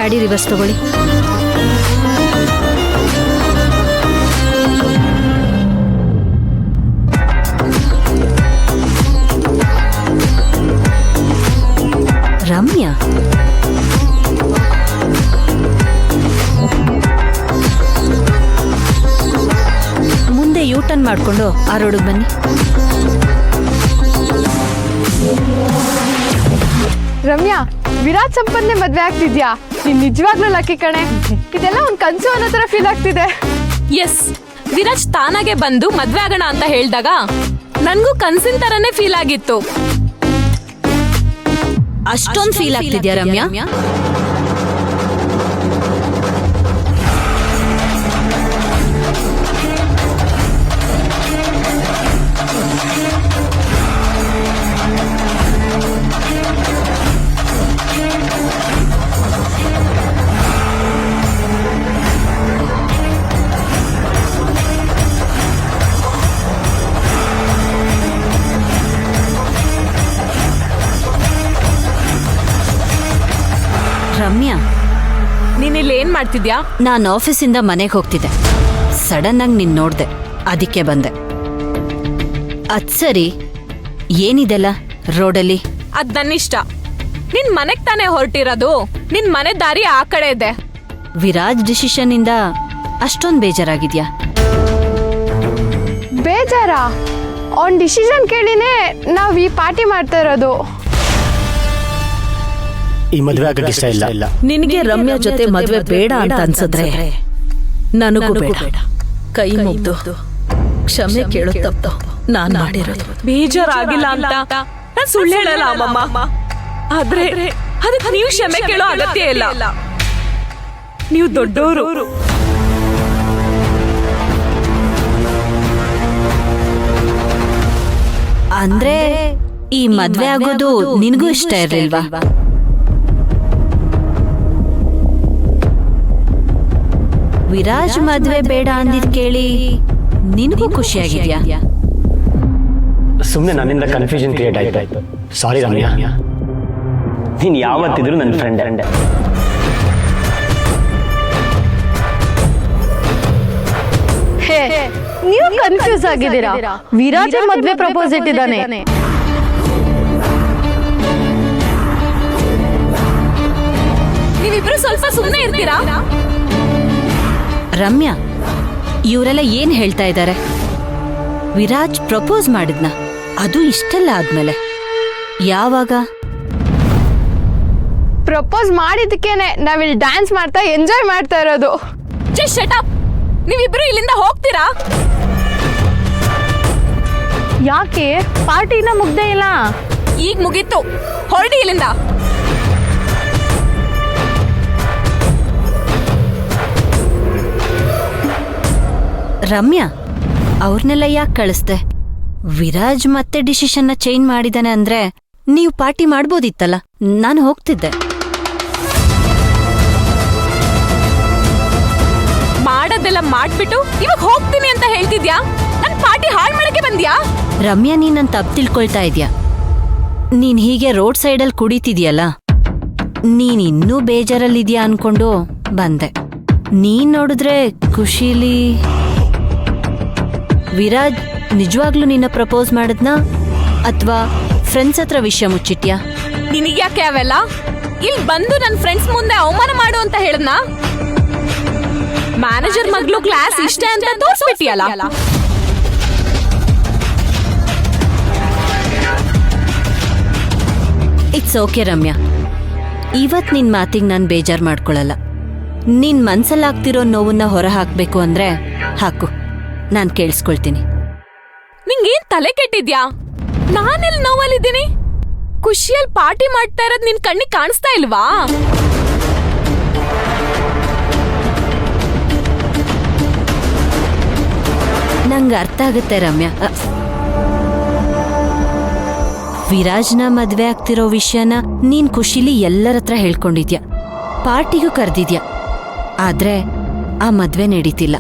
ಗಾಡಿ ರಿವರ್ಸ್ ತಗೊಳ್ಳಿ. ರಮ್ಯಾ, ಮುಂದೆ ಯೂ ಟರ್ನ್ ಮಾಡ್ಕೊಂಡು ಆ ರೋಡಿಗೆ ಬನ್ನಿ. ರಮ್ಯಾ, ವಿರಾಟ್ ಸಂಪನ್ನೆ ಮದ್ವೆ ಆಗ್ತಿದ್ಯಾ? ನೀನ್ ನಿಜವಾಗ್ಲೂ ಲಕ್ಕಿ ಕಣೆ. ಇದೆಲ್ಲ ಒಂದ್ ಕನ್ಸು ಅನ್ನೋ ತರ ಫೀಲ್ ಆಗ್ತಿದೆ. ಎಸ್, ವಿರಾಜ್ ತಾನಾಗೆ ಬಂದು ಮದ್ವೆ ಆಗೋಣ ಅಂತ ಹೇಳ್ದಾಗ ನನ್ಗೂ ಕನ್ಸಿನ ತರನೇ ಫೀಲ್ ಆಗಿತ್ತು. ಅಷ್ಟೊಂದು ಫೀಲ್ ಆಗ್ತಿದ್ಯಾ ರಮ್ಯಾ? ರಮ್ಯಾ, ನೀನಿಲ್ಲಿ ಏನ್ ಮಾಡ್ತಿದ್ಯಾ? ನಾನು ಆಫೀಸಿಂದ ಮನೆಗೆ ಹೋಗ್ತಿದ್ದೆ. ಸಡನ್ ಆಗಿ ನಿನ್ ನೋಡ್ದೆ, ಅದಕ್ಕೆ ಬಂದೆ. ಅದ್ ಸರಿ, ಏನಿದೆಲ್ಲ ರೋಡಲ್ಲಿ? ಅದ್ ನನ್ನಿಷ್ಟ. ನಿನ್ ಮನೆಗ್ ತಾನೇ ಹೊರಟಿರೋದು. ನಿನ್ ಮನೆ ದಾರಿ ಆ ಕಡೆ ಇದೆ. ವಿರಾಜ್ ಡಿಸಿಷನ್ ಇಂದ ಅಷ್ಟೊಂದು ಬೇಜಾರಾಗಿದ್ಯಾ? ಬೇಜಾರಾ? ಅವ್ನ್ ಡಿಸಿಷನ್ ಕೇಳಿನೇ ನಾವ್ ಈ ಪಾರ್ಟಿ ಮಾಡ್ತಾ ಇರೋದು. ಈ ಮದ್ವೆ ಆಗಕ್ಕೆ ಇಷ್ಟ ಇಲ್ಲ. ನಿನಗೆ ರಮ್ಯಾ ಜೊತೆ ಮದ್ವೆ ಬೇಡ ಅಂತ ಅನ್ಸಿದ್ರೆ ನನಗೂ ಬೇಡ. ಕೈ ಮುಗ್ದು ಕ್ಷಮೆ ಕೇಳೋ ತಪ್ಪು ನಾನ್ ಮಾಡಿರೋದು. ಬೇಜಾರಾಗಿಲ್ಲ ಅಂತ ನಾನ್ ಸುಳ್ಳು ಹೇಳಲ್ಲ ಅಮ್ಮಮ್ಮ. ಆದ್ರೆ ಅದಕ್ಕೆ ನೀವು ಕ್ಷಮೆ ಕೇಳೋ ಅಗತ್ಯ ಇಲ್ಲ. ನೀವು ದೊಡ್ಡವರು. ಅಂದ್ರೆ ಈ ಮದ್ವೆ ಆಗೋದು ನಿನಗೂ ಇಷ್ಟ ಇರ್ಲಿಲ್ವಾ? ವಿರಾಜ್ ಮದ್ವೆ ಬೇಡ ಅಂದಿದ್ ಕೇಳಿ ನಿನಗೂ ಖುಷಿಯಾಗಿದ್ಯಾ? ಸುಮ್ಮನೆ ನನ್ನಿಂದ ಕನ್ಫ್ಯೂಷನ್ ಕ್ರಿಯೇಟ್ ಆಯ್ತು. ಸಾರಿ ರಮ್ಯಾ, ನೀನ್ ಯಾವತ್ತಿದ್ರು ನನ್ನ ಫ್ರೆಂಡ್. ಹೇ, ನೀವು ಕನ್ಫ್ಯೂಸ್ ಆಗಿದ್ದೀರಾ. ವಿರಾಜ್ ಮದ್ವೆ ಪ್ರಪೋಸ್ ಇಟ್ಟಿದ್ದಾನೆ. ನೀವಿಬ್ರು ಸ್ವಲ್ಪ ಸುಮ್ಮನೆ ಇರ್ತೀರಾ? ರಮ್ಯಾ, ಇವರೆಲ್ಲ ಏನ್ ಹೇಳ್ತಾ ಇದ್ದಾರೆ? ವಿರಾಜ್ ಪ್ರಪೋಸ್ ಮಾಡಿದ್ನ, ಅದು ಇಷ್ಟೆಲ್ಲ ಆದ್ಮೇಲೆ? ಯಾವಾಗ? ಪ್ರಪೋಸ್ ಮಾಡಿದಕ್ಕೇನೆ ನಾವಿಲ್ಲಿ ಡ್ಯಾನ್ಸ್ ಮಾಡ್ತಾ ಎಂಜಾಯ್ ಮಾಡ್ತಾ ಇರೋದು. Just shut up. ನೀವಿಬ್ರು ಇಲ್ಲಿಂದ ಹೋಗ್ತೀರಾ? ಯಾಕೆ? ಪಾರ್ಟಿನ ಮುಗ್ದೇ ಇಲ್ಲ. ಈಗ ಮುಗೀತು, ಹೊರಡಿ ಇಲ್ಲಿಂದ. ರಮ್ಯಾ, ಅವ್ರನ್ನೆಲ್ಲ ಯಾಕೆ ಕಳಿಸ್ದೆ? ವಿರಾಜ್ ಮತ್ತೆ ಡಿಸಿಷನ್ನ ಚೇಂಜ್ ಮಾಡಿದಾನೆ ಅಂದ್ರೆ ನೀವು ಪಾರ್ಟಿ ಮಾಡ್ಬೋದಿತ್ತಲ್ಲ. ನಾನು ಹೋಗ್ತಿದ್ದೆ. ಮಾಡೋದೆಲ್ಲ ಮಾಡ್ಬಿಟ್ಟು ಇವಾಗ ಹೋಗ್ತೀನಿ ಅಂತ ಹೇಳ್ತಿದ್ಯಾ? ನನ್ ಪಾರ್ಟಿ ಹಾಳು ಮಾಡಕ್ಕೆ ಬಂದ್ಯಾ? ರಮ್ಯಾ, ನೀನಂತ ತಪ್ಪು ತಿಳ್ಕೊಳ್ತಾ ಇದ್ಯಾ? ನೀನ್ ಹೀಗೆ ರೋಡ್ ಸೈಡಲ್ಲಿ ಕುಡಿತಿದ್ಯಲ್ಲ, ನೀನ್ ಇನ್ನೂ ಬೇಜಾರಲ್ಲಿದ್ಯಾ ಅನ್ಕೊಂಡು ಬಂದೆ. ನೀನ್ ನೋಡಿದ್ರೆ ಖುಷಿಲಿ ವಿರಾಜ್ ನಿಜವಾಗ್ಲೂ ನಿನ್ನ ಪ್ರಪೋಸ್ ಮಾಡಿದ್ನಾ ಅಥವಾ ಫ್ರೆಂಡ್ಸ್ ಹತ್ರ ವಿಷಯ ಮುಚ್ಚಿಟ್ಯಾ? ನಿನಗ್ಯಾಕೆ ಅವೆಲ್ಲ? ಇಲ್ಲಿ ಬಂದು ನನ್ನ ಫ್ರೆಂಡ್ಸ್ ಮುಂದೆ ಅವಮಾನ ಮಾಡು ಅಂತ ಹೇಳದ್ನ? ಮ್ಯಾನೇಜರ್ ಮಗ್ಳು ಕ್ಲಾಸ್ ಇಷ್ಟ ಅಂತ ತೋರಿಸ್ಬಿಟ್ಟಿಯಲ್ಲ. ಇಟ್ಸ್ ಓಕೆ ರಮ್ಯಾ, ಇವತ್ ನಿನ್ ಮಾತಿಗೆ ನಾನು ಬೇಜಾರ್ ಮಾಡ್ಕೊಳಲ್ಲ. ನಿನ್ ಮನ್ಸಲ್ಲಾಗ್ತಿರೋ ನೋವನ್ನ ಹೊರ ಹಾಕ್ಬೇಕು ಅಂದ್ರೆ ಹಾಕು, ನಾನ್ ಕೇಳಿಸ್ಕೊಳ್ತೀನಿ. ನಿಂಗೇನ್ ತಲೆ ಕೆಟ್ಟಿದ್ಯಾ? ನಾನೆಲ್ಲಿ ನೋವಲ್ಲಿದ್ದೀನಿ? ಖುಷಿಯಲ್ಲಿ ಪಾರ್ಟಿ ಮಾಡ್ತಾ ಇರೋದ್ ನಿನ್ ಕಣ್ಣಿಗೆ ಕಾಣಿಸ್ತಾ ಇಲ್ವಾ? ನಂಗೆ ಅರ್ಥ ಆಗುತ್ತೆ ರಮ್ಯಾ. ವಿರಾಜ್ನ ಮದ್ವೆ ಆಗ್ತಿರೋ ವಿಷಯನ ನೀನ್ ಖುಷಿಲಿ ಎಲ್ಲರ ಹತ್ರ ಹೇಳ್ಕೊಂಡಿದ್ಯಾ, ಪಾರ್ಟಿಗೂ ಕರೆದಿದ್ಯಾ. ಆದ್ರೆ ಆ ಮದ್ವೆ ನಡೀತಿಲ್ಲ.